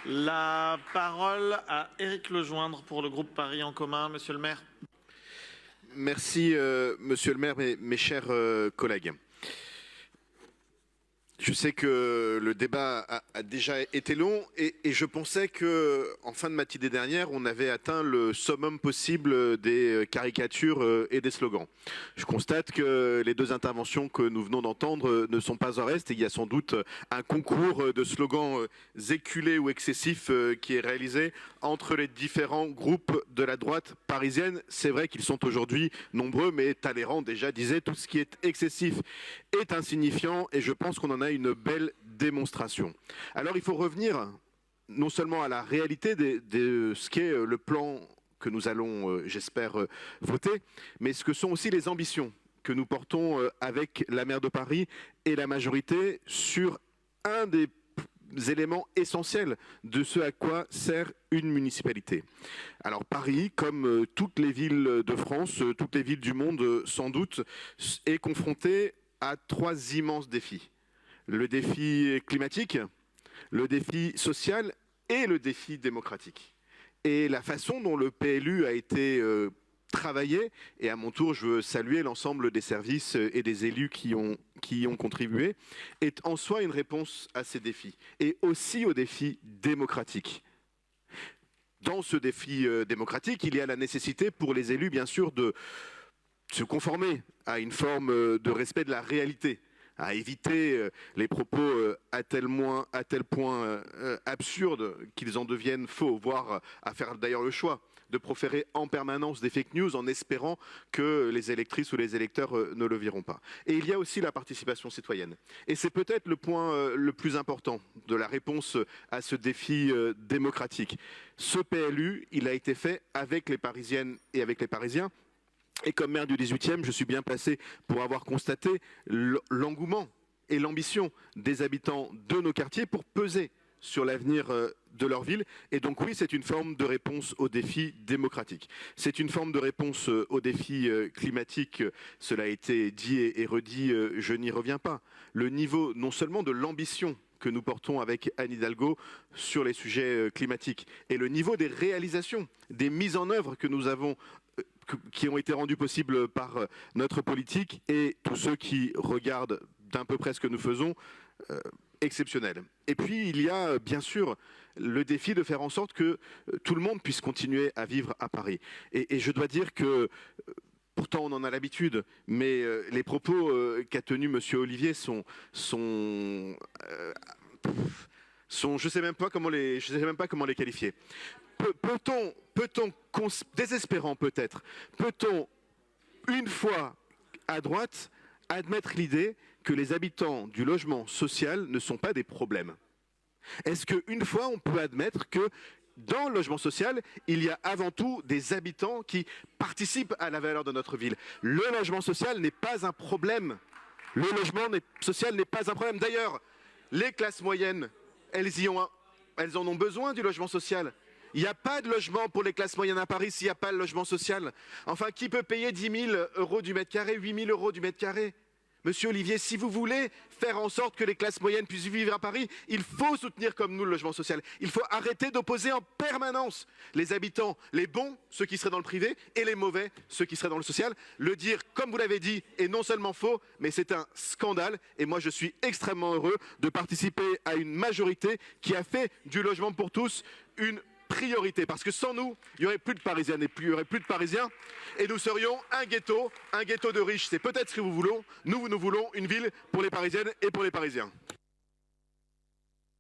La parole à Éric Lejoindre pour le groupe Paris en commun. Monsieur le maire. Merci, monsieur le maire, mes chers collègues. Je sais que le débat a déjà été long et je pensais qu'en fin de matinée dernière, on avait atteint le summum possible des caricatures et des slogans. Je constate que les deux interventions que nous venons d'entendre ne sont pas en reste et il y a sans doute un concours de slogans éculés ou excessifs qui est réalisé entre les différents groupes de la droite parisienne. C'est vrai qu'ils sont aujourd'hui nombreux, mais Talleyrand déjà disait tout ce qui est excessif est insignifiant et je pense qu'on en a une belle démonstration. Alors il faut revenir non seulement à la réalité de ce qu'est le plan que nous allons, j'espère, voter, mais ce que sont aussi les ambitions que nous portons avec la maire de Paris et la majorité sur un des éléments essentiels de ce à quoi sert une municipalité. Alors Paris, comme toutes les villes de France, toutes les villes du monde sans doute, est confrontée à trois immenses défis. Le défi climatique, le défi social et le défi démocratique. Et la façon dont le PLU a été travaillé, et à mon tour je veux saluer l'ensemble des services et des élus qui y ont contribué, est en soi une réponse à ces défis, et aussi aux défis démocratiques. Dans ce défi démocratique, il y a la nécessité pour les élus, bien sûr, de se conformer à une forme de respect de la réalité, à éviter les propos à tel point absurdes qu'ils en deviennent faux, voire à faire d'ailleurs le choix de proférer en permanence des fake news en espérant que les électrices ou les électeurs ne le verront pas. Et il y a aussi la participation citoyenne. Et c'est peut-être le point le plus important de la réponse à ce défi démocratique. Ce PLU, il a été fait avec les Parisiennes et avec les Parisiens. Et comme maire du 18e, je suis bien placé pour avoir constaté l'engouement et l'ambition des habitants de nos quartiers pour peser sur l'avenir de leur ville. Et donc oui, c'est une forme de réponse aux défis démocratiques. C'est une forme de réponse aux défis climatiques. Cela a été dit et redit, je n'y reviens pas. Le niveau non seulement de l'ambition que nous portons avec Anne Hidalgo sur les sujets climatiques et le niveau des réalisations, des mises en œuvre que nous avons qui ont été rendus possibles par notre politique et tous ceux qui regardent d'un peu près ce que nous faisons, exceptionnel. Et puis il y a bien sûr le défi de faire en sorte que tout le monde puisse continuer à vivre à Paris. Et je dois dire que pourtant on en a l'habitude, mais les propos qu'a tenus monsieur Olivier sont je sais même pas comment les qualifier. Peut-on, désespérant peut-être, peut-on une fois à droite admettre l'idée que les habitants du logement social ne sont pas des problèmes? Est-ce qu'une fois on peut admettre que dans le logement social, il y a avant tout des habitants qui participent à la valeur de notre ville? Le logement social n'est pas un problème. Le logement social n'est pas un problème. D'ailleurs, les classes moyennes, elles en ont besoin du logement social. Il n'y a pas de logement pour les classes moyennes à Paris s'il n'y a pas le logement social. Enfin, qui peut payer 10 000 € du mètre carré, 8 000 € du mètre carré? Monsieur Olivier, si vous voulez faire en sorte que les classes moyennes puissent vivre à Paris, il faut soutenir comme nous le logement social. Il faut arrêter d'opposer en permanence les habitants, les bons, ceux qui seraient dans le privé, et les mauvais, ceux qui seraient dans le social. Le dire, comme vous l'avez dit, est non seulement faux, mais c'est un scandale. Et moi, je suis extrêmement heureux de participer à une majorité qui a fait du logement pour tous une priorité, parce que sans nous, il n'y aurait plus de Parisiennes et il n'y aurait plus de Parisiens, et nous serions un ghetto de riches. C'est peut-être ce que nous voulons une ville pour les Parisiennes et pour les Parisiens.